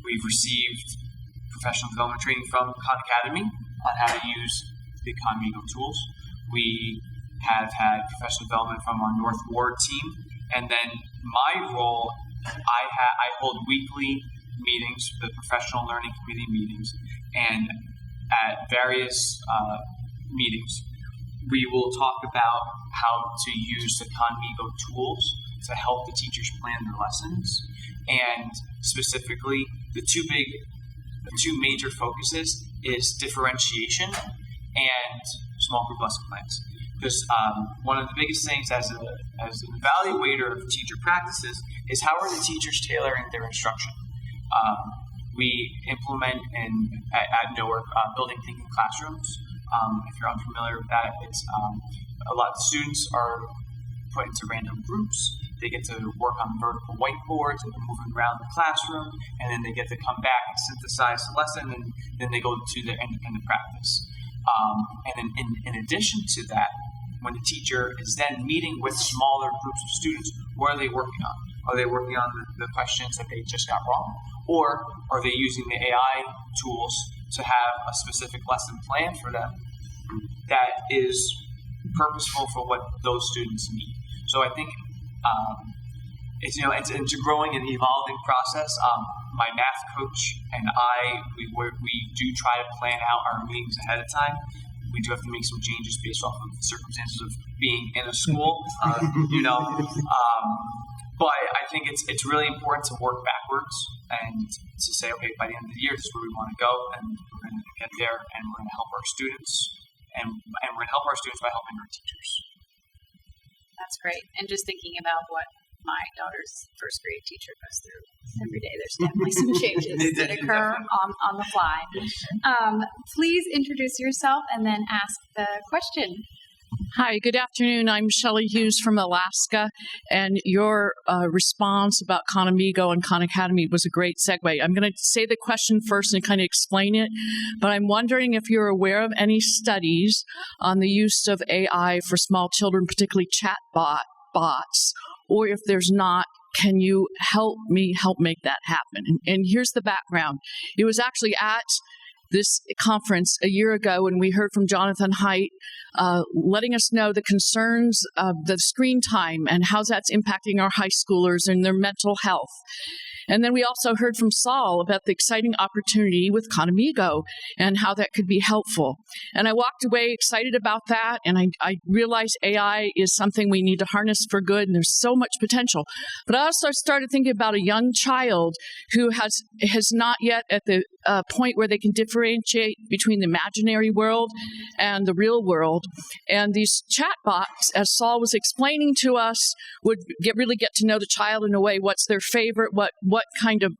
[SPEAKER 5] We've received professional development training from Khan Academy on how to use the Conmigo tools. We have had professional development from our North Ward team, and then my role, I hold weekly meetings, the professional learning committee meetings, and at various meetings, we will talk about how to use the Conmigo tools to help the teachers plan their lessons, and specifically the two major focuses is differentiation and small group lesson plans. Because one of the biggest things as an evaluator of teacher practices is how are the teachers tailoring their instruction. We implement at Newark building thinking classrooms. If you're unfamiliar with that, it's a lot of the students are put into random groups. They get to work on vertical whiteboards and moving around the classroom, and then they get to come back and synthesize the lesson, and then they go to their independent practice. And then in addition to that, when the teacher is then meeting with smaller groups of students, what are they working on? Are they working on the questions that they just got wrong? Or are they using the AI tools to have a specific lesson plan for them that is purposeful for what those students need? So I think it's a growing and evolving process. My math coach and we do try to plan out our meetings ahead of time. We do have to make some changes based off of the circumstances of being in a school, But I think it's really important to work backwards and to say, okay, by the end of the year, this is where we want to go, and we're going to get there, and we're going to help our students, and we're going to help our students by helping our teachers.
[SPEAKER 1] That's great. And just thinking about what my daughter's first grade teacher goes through every day, there's definitely some changes that occur on the fly. Please introduce yourself and then ask the question.
[SPEAKER 6] Hi, good afternoon. I'm Shelley Hughes from Alaska, and your response about Khan Amigo and Khan Academy was a great segue. I'm going to say the question first and kind of explain it, but I'm wondering if you're aware of any studies on the use of AI for small children, particularly bots, or if there's not, can you help make that happen? And here's the background. It was actually at this conference a year ago, and we heard from Jonathan Haidt letting us know the concerns of the screen time and how that's impacting our high schoolers and their mental health. And then we also heard from Saul about the exciting opportunity with Khan Amigo and how that could be helpful. And I walked away excited about that, and I realized AI is something we need to harness for good, and there's so much potential. But I also started thinking about a young child who has not yet at the point where they can differentiate between the imaginary world and the real world. And these chatbots, as Saul was explaining to us, would really get to know the child in a way. What's their favorite? What kind of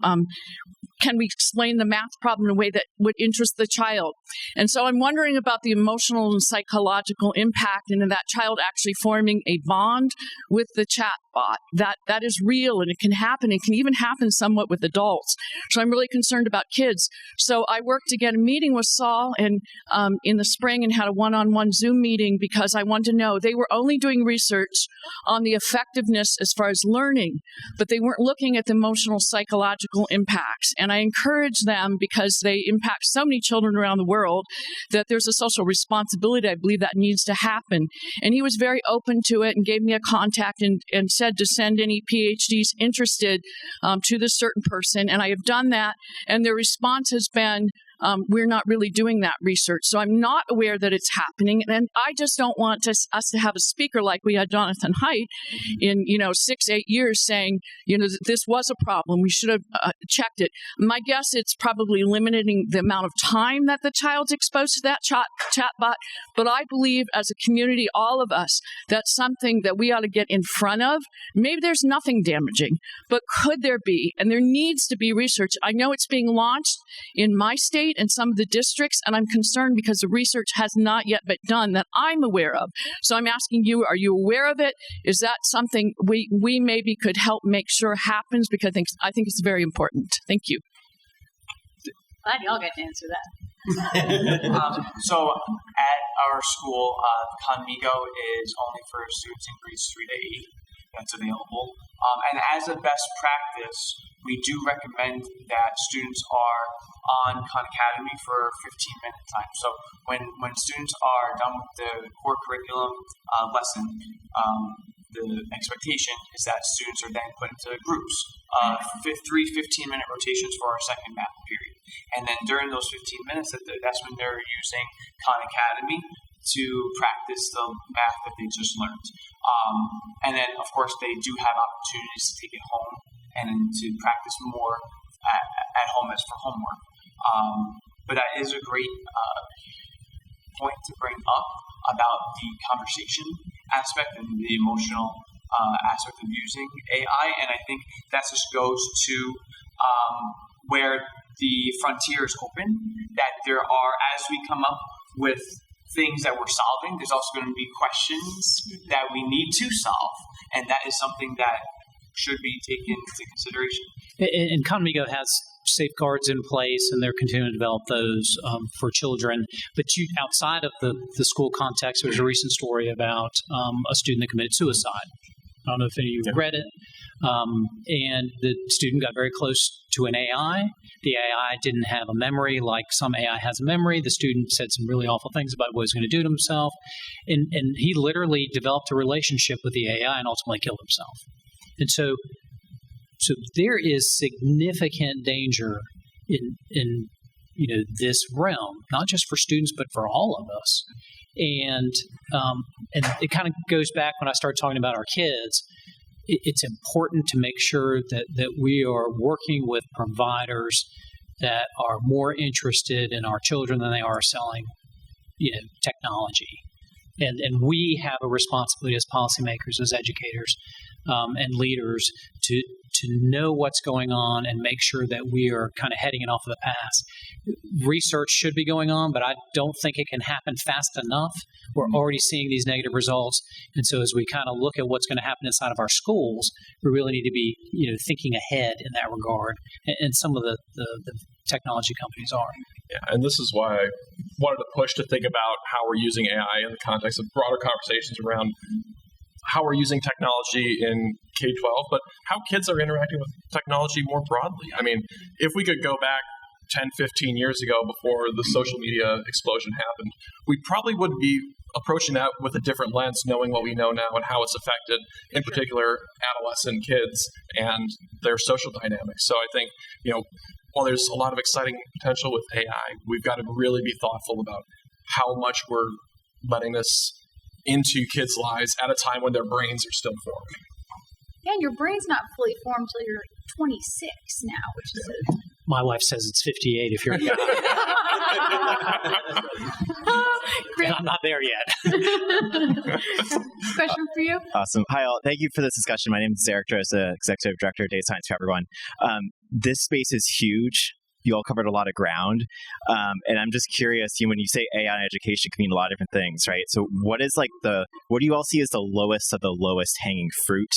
[SPEAKER 6] can we explain the math problem in a way that would interest the child? And so I'm wondering about the emotional and psychological impact and that child actually forming a bond with the chatbot. That is real, and it can happen. It can even happen somewhat with adults. So I'm really concerned about kids. So I worked to get a meeting with Saul and in the spring and had a one-on-one Zoom meeting because I wanted to know. They were only doing research on the effectiveness as far as learning, but they weren't looking at the emotional, psychological impacts. And I encourage them, because they impact so many children around the world, that there's a social responsibility. I believe that needs to happen. And he was very open to it and gave me a contact and said to send any PhDs interested to this certain person. And I have done that. And their response has been, we're not really doing that research. So I'm not aware that it's happening. And I just don't want us to have a speaker like we had Jonathan Haidt in, 6-8 years saying, this was a problem. We should have checked it. My guess it's probably limiting the amount of time that the child's exposed to that chatbot. But I believe as a community, all of us, that's something that we ought to get in front of. Maybe there's nothing damaging, but could there be? And there needs to be research. I know it's being launched in my state and some of the districts, and I'm concerned because the research has not yet been done that I'm aware of. So I'm asking you, are you aware of it? Is that something we maybe could help make sure happens? Because I think it's very important. Thank you.
[SPEAKER 1] Glad y'all get to answer that.
[SPEAKER 5] So at our school, Khan Amigo is only for students in grades 3 to 8. That's available. And as a best practice, we do recommend that students are on Khan Academy for 15-minute time. So when students are done with the core curriculum lesson, the expectation is that students are then put into groups, 3 15-minute rotations for our second math period. And then during those 15 minutes, that's when they're using Khan Academy to practice the math that they just learned. And then, of course, they do have opportunities to take it home and to practice more at home as for homework. But that is a great point to bring up about the conversation aspect and the emotional aspect of using AI. And I think that just goes to where the frontier is open, that there are, as we come up with things that we're solving, there's also going to be questions that we need to solve. And that is something that should be taken into consideration.
[SPEAKER 2] And Khan Amigo has safeguards in place, and they're continuing to develop those for children. But outside of the school context, there was a recent story about a student that committed suicide. I don't know if any of you read it. And the student got very close to an AI. The AI didn't have a memory like some AI has a memory. The student said some really awful things about what he was going to do to himself. And he literally developed a relationship with the AI and ultimately killed himself. And so there is significant danger in this realm, not just for students, but for all of us. And it kind of goes back when I started talking about our kids. it's important to make sure that we are working with providers that are more interested in our children than they are selling, technology. And we have a responsibility as policymakers, as educators, and leaders to know what's going on and make sure that we are kind of heading it off of the path. Research should be going on, but I don't think it can happen fast enough. We're already seeing these negative results. And so as we kind of look at what's going to happen inside of our schools, we really need to be thinking ahead in that regard. And some of the technology companies are.
[SPEAKER 3] Yeah, and this is why I wanted to push to think about how we're using AI in the context of broader conversations around how we're using technology in K-12, but how kids are interacting with technology more broadly. I mean, if we could go back 10, 15 years ago before the social media explosion happened, we probably would be approaching that with a different lens, knowing what we know now and how it's affected, in particular, adolescent kids and their social dynamics. So I think, while there's a lot of exciting potential with AI, we've got to really be thoughtful about how much we're letting this into kids' lives at a time when their brains are still forming.
[SPEAKER 1] Yeah, your brain's not fully formed until you're 26 now, which is
[SPEAKER 2] My wife says it's 58 if you're a guy. And I'm not there yet.
[SPEAKER 1] Question for you?
[SPEAKER 7] Awesome. Hi, all. Thank you for this discussion. My name is Derek Droz, Executive Director of Data Science for Everyone. This space is huge. You all covered a lot of ground. And I'm just curious, when you say AI in education can mean a lot of different things, right? So what do you all see as the lowest of the lowest hanging fruit?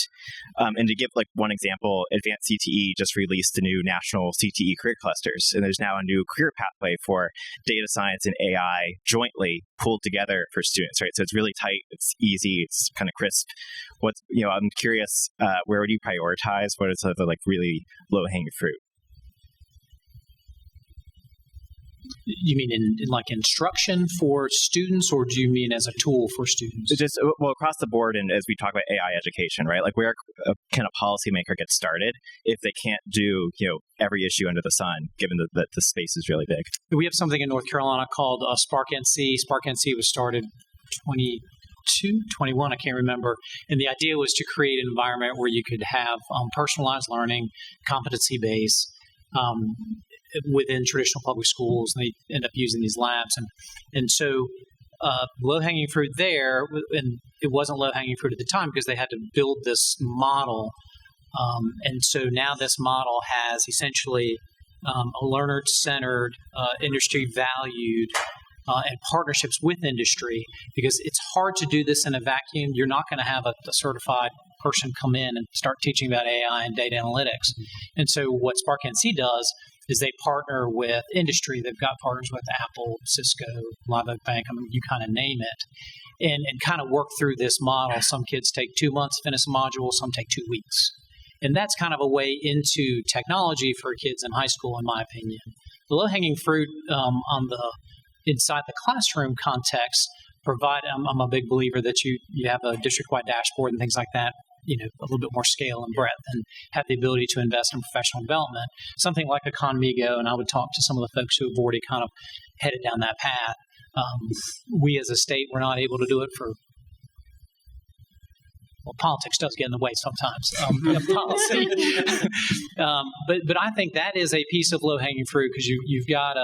[SPEAKER 7] And to give one example, Advanced CTE just released the new national CTE career clusters. And there's now a new career pathway for data science and AI jointly pulled together for students, right? So it's really tight, it's easy, it's kind of crisp. I'm curious, where would you prioritize? What is the really low hanging fruit?
[SPEAKER 2] You mean in instruction for students, or do you mean as a tool for students?
[SPEAKER 7] Just across the board, and as we talk about AI education, right? Where can a policymaker get started if they can't do every issue under the sun, given that the space is really big?
[SPEAKER 2] We have something in North Carolina called Spark NC. Spark NC was started 21, I can't remember. And the idea was to create an environment where you could have personalized learning, competency-based, within traditional public schools, and they end up using these labs. And so low-hanging fruit there, and it wasn't low-hanging fruit at the time because they had to build this model. And so now this model has essentially a learner-centered, industry-valued, and partnerships with industry, because it's hard to do this in a vacuum. You're not going to have a certified person come in and start teaching about AI and data analytics. And so what Spark NC does is they partner with industry. They've got partners with Apple, Cisco, Live Oak Bank, you kind of name it, and kind of work through this model. Some kids take 2 months to finish a module, some take 2 weeks. And that's kind of a way into technology for kids in high school, in my opinion. The low-hanging fruit inside the classroom context I'm a big believer that you have a district-wide dashboard and things like that, a little bit more scale and breadth, and have the ability to invest in professional development. Something like ExcelinEd, and I would talk to some of the folks who have already kind of headed down that path. We as a state were not able to do it for, politics does get in the way sometimes, policy. But I think that is a piece of low-hanging fruit, because you've got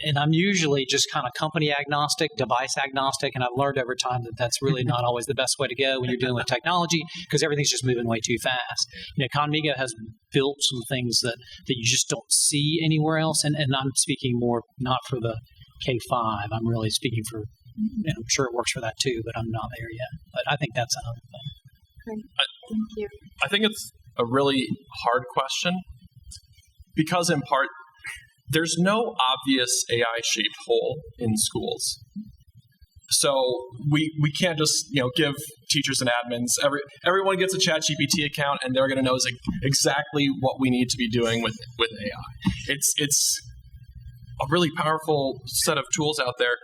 [SPEAKER 2] and I'm usually just kind of company agnostic, device agnostic, and I've learned over time that that's really not always the best way to go when you're dealing with technology, because everything's just moving way too fast. ExcelinEd has built some things that you just don't see anywhere else, and I'm speaking more not for the K-5. I'm really speaking for, and I'm sure it works for that too, but I'm not there yet. But I think that's another thing.
[SPEAKER 1] Great. Thank you.
[SPEAKER 3] I think it's a really hard question because, in part, there's no obvious AI-shaped hole in schools. So we can't just give teachers and admins, everyone gets a ChatGPT account and they're going to know exactly what we need to be doing with AI. It's a really powerful set of tools out there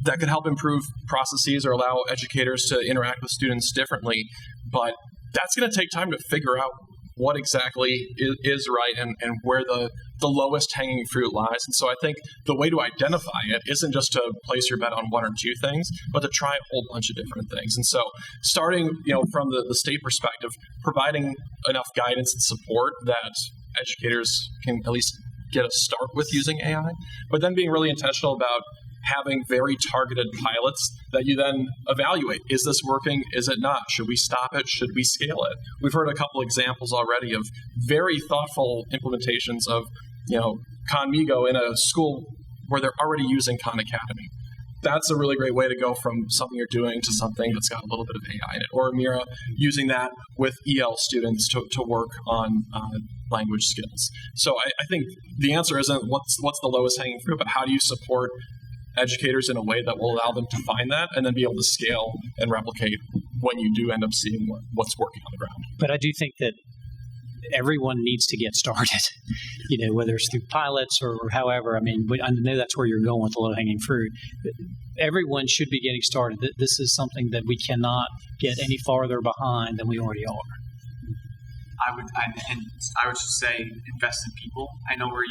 [SPEAKER 3] that could help improve processes or allow educators to interact with students differently. But that's going to take time to figure out what exactly is right and where the lowest hanging fruit lies. And so I think the way to identify it isn't just to place your bet on one or two things, but to try a whole bunch of different things. And so starting, from the state perspective, providing enough guidance and support that educators can at least get a start with using AI, but then being really intentional about having very targeted pilots that you then evaluate. Is this working? Is it not? Should we stop it? Should we scale it? We've heard a couple examples already of very thoughtful implementations of, Conmigo in a school where they're already using Khan Academy. That's a really great way to go from something you're doing to something that's got a little bit of AI in it. Or Amira using that with EL students to work on language skills. So I think the answer isn't what's the lowest hanging fruit, but how do you support educators in a way that will allow them to find that and then be able to scale and replicate when you do end up seeing what's working on the ground.
[SPEAKER 2] But I do think that everyone needs to get started, whether it's through pilots or however. I mean, I know that's where you're going with the low-hanging fruit. Everyone should be getting started. This is something that we cannot get any farther behind than we already are.
[SPEAKER 5] I would just say invest in people. I know where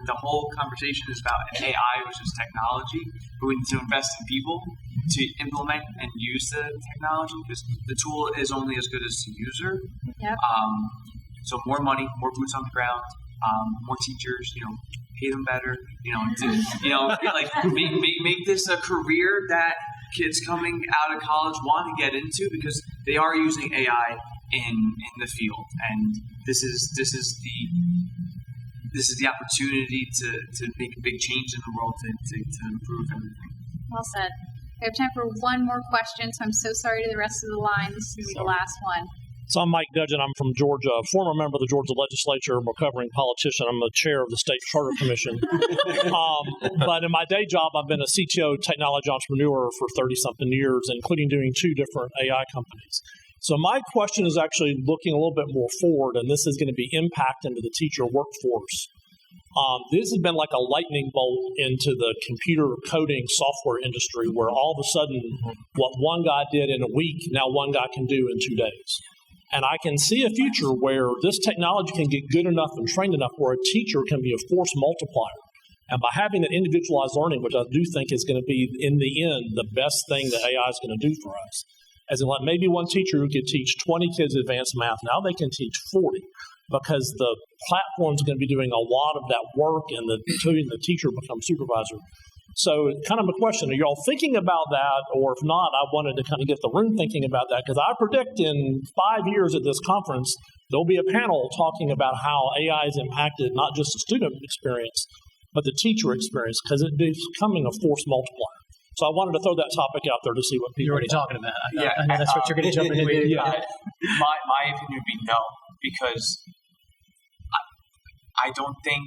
[SPEAKER 5] the whole conversation is about AI, which is technology, but we need to invest in people to implement and use the technology, because the tool is only as good as the user.
[SPEAKER 1] Yep.
[SPEAKER 5] So more money, more boots on the ground, more teachers, pay them better, make this a career that kids coming out of college want to get into, because they are using AI in the field, and this is the opportunity to make a big change in the world to improve everything.
[SPEAKER 1] Well said. We have time for one more question, so I'm so sorry to the rest of the line. This is the last one.
[SPEAKER 8] So I'm Mike Gudgeon. I'm from Georgia, former member of the Georgia legislature, recovering politician. I'm the chair of the State Charter Commission. But in my day job, I've been a CTO technology entrepreneur for 30-something years, including doing 2 different AI companies. So my question is actually looking a little bit more forward, and this is going to be impact into the teacher workforce. This has been like a lightning bolt into the computer coding software industry, where all of a sudden what one guy did in a week, now one guy can do in 2 days. And I can see a future where this technology can get good enough and trained enough where a teacher can be a force multiplier. And by having that individualized learning, which I do think is going to be, in the end, the best thing that AI is going to do for us. As in, like, maybe one teacher who could teach 20 kids advanced math, now they can teach 40, because the platform's going to be doing a lot of that work, and the teacher becomes supervisor. So kind of a question, are you all thinking about that? Or if not, I wanted to kind of get the room thinking about that, because I predict in 5 years at this conference, there'll be a panel talking about how AI has impacted not just the student experience, but the teacher experience, because it's becoming a force multiplier. So I wanted to throw that topic out there to see what people
[SPEAKER 2] You're already talking about.
[SPEAKER 8] I
[SPEAKER 2] know that's what you're going to jump into.
[SPEAKER 5] My opinion would be no, because I don't think,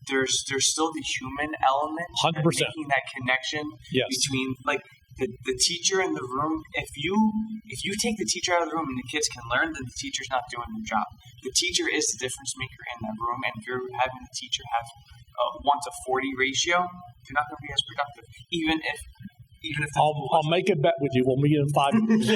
[SPEAKER 5] there's still the human element
[SPEAKER 8] 100%.
[SPEAKER 5] making that connection between the teacher in the room. If you take the teacher out of the room and the kids can learn, then the teacher's not doing their job. The teacher is the difference maker in that room, and if you're having the teacher have a 1-to-40 ratio, you're not going to be as productive, even if
[SPEAKER 8] I'll make a bet with you when we get in 5 years.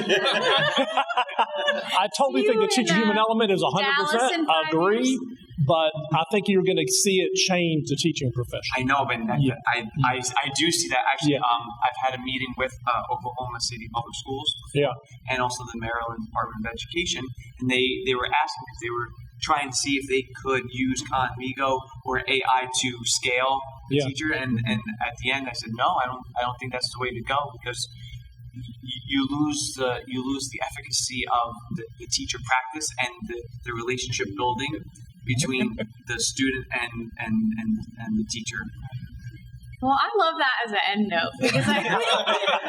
[SPEAKER 8] I totally think the teacher human element is 100%. I agree, but I think you're going to see it change the teaching profession.
[SPEAKER 5] I know, but I do see that. Actually, I've had a meeting with Oklahoma City Public Schools before, and also the Maryland Department of Education, and they were asking, because they were trying to see if they could use Conmigo or AI to scale the teacher, and at the end I said no, I don't think that's the way to go, because you lose the efficacy of the teacher practice and the relationship building between the student and the teacher.
[SPEAKER 1] Well, I love that as an end note, because I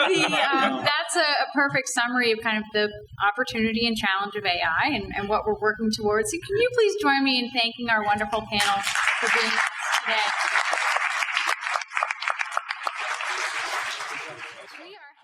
[SPEAKER 1] think that's a perfect summary of kind of the opportunity and challenge of AI and what we're working towards. So can you please join me in thanking our wonderful panel for being here today? We are